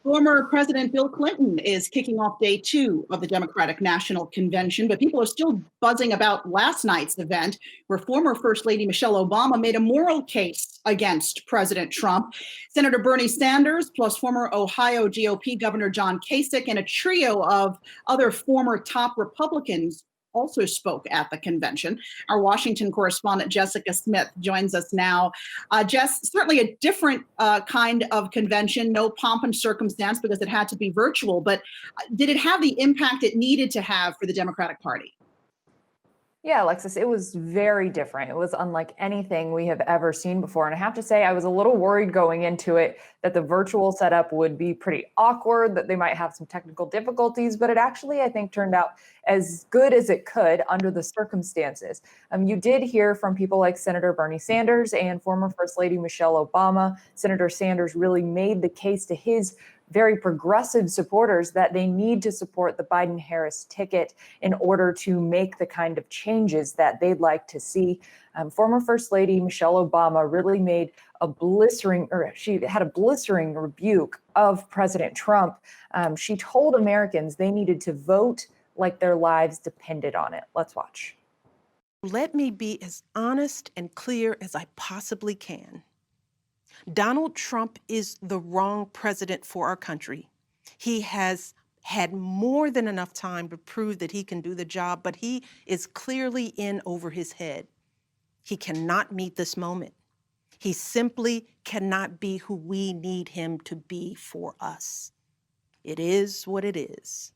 Former President Bill Clinton is kicking off day 2 of the Democratic National Convention, but people are still buzzing about last night's event where former First Lady Michelle Obama made a moral case against President Trump. Senator Bernie Sanders, plus former Ohio GOP Governor John Kasich, and a trio of other former top Republicans also spoke at the convention. Our Washington correspondent Jessica Smith joins us now. Jess, certainly a different kind of convention, no pomp and circumstance because it had to be virtual, but did it have the impact it needed to have for the Democratic Party? Yeah, Alexis, it was very different. It was unlike anything we have ever seen before. And I have to say, I was a little worried going into it that the virtual setup would be pretty awkward, that they might have some technical difficulties, but it actually, I think, turned out as good as it could under the circumstances. You did hear from people like Senator Bernie Sanders and former First Lady Michelle Obama. Senator Sanders really made the case to his very progressive supporters that they need to support the Biden-Harris ticket in order to make the kind of changes that they'd like to see. Former First Lady Michelle Obama really made she had a blistering rebuke of President Trump. She told Americans they needed to vote like their lives depended on it. Let's watch. Let me be as honest and clear as I possibly can. Donald Trump is the wrong president for our country. He has had more than enough time to prove that he can do the job, but he is clearly in over his head. He cannot meet this moment. He simply cannot be who we need him to be for us. It is what it is.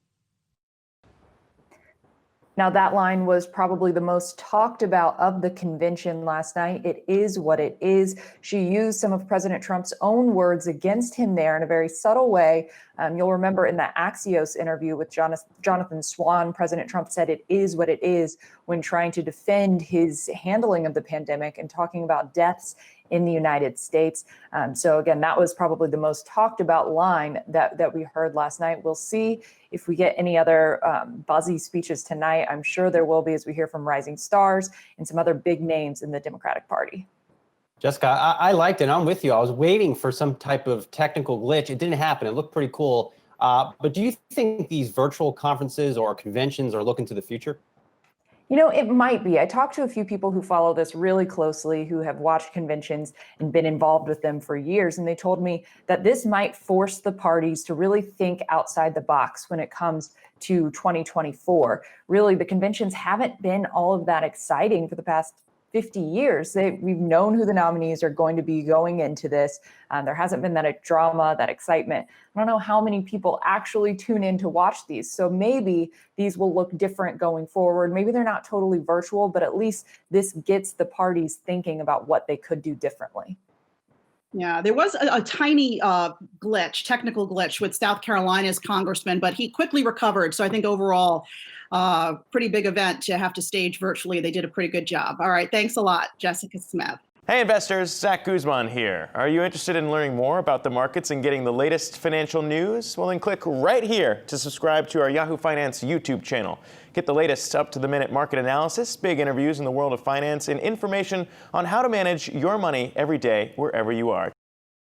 Now, that line was probably the most talked about of the convention last night. It is what it is. She used some of President Trump's own words against him there in a very subtle way. You'll remember in that Axios interview with Jonathan Swan, President Trump said it is what it is when trying to defend his handling of the pandemic and talking about deaths in the United States. So again, that was probably the most talked about line that we heard last night. We'll see if we get any other buzzy speeches tonight. I'm sure there will be as we hear from rising stars and some other big names in the Democratic Party. Jessica, I liked it. I'm with you. I was waiting for some type of technical glitch. It didn't happen. It looked pretty cool. But do you think these virtual conferences or conventions are looking to the future? You know, it might be. I talked to a few people who follow this really closely, who have watched conventions and been involved with them for years. And they told me that this might force the parties to really think outside the box when it comes to 2024. Really, the conventions haven't been all of that exciting for the past 50 years. We've known who the nominees are going to be going into this. There hasn't been that drama, that excitement. I don't know how many people actually tune in to watch these. So maybe these will look different going forward. Maybe they're not totally virtual, but at least this gets the parties thinking about what they could do differently. Yeah, there was a tiny technical glitch with South Carolina's congressman, but he quickly recovered. So I think overall, pretty big event to have to stage virtually. They did a pretty good job. All right, thanks a lot, Jessica Smith. Hey investors, Zach Guzman here. Are you interested in learning more about the markets and getting the latest financial news? Well, then click right here to subscribe to our Yahoo Finance YouTube channel. Get the latest up-to-the-minute market analysis, big interviews in the world of finance, and information on how to manage your money every day wherever you are.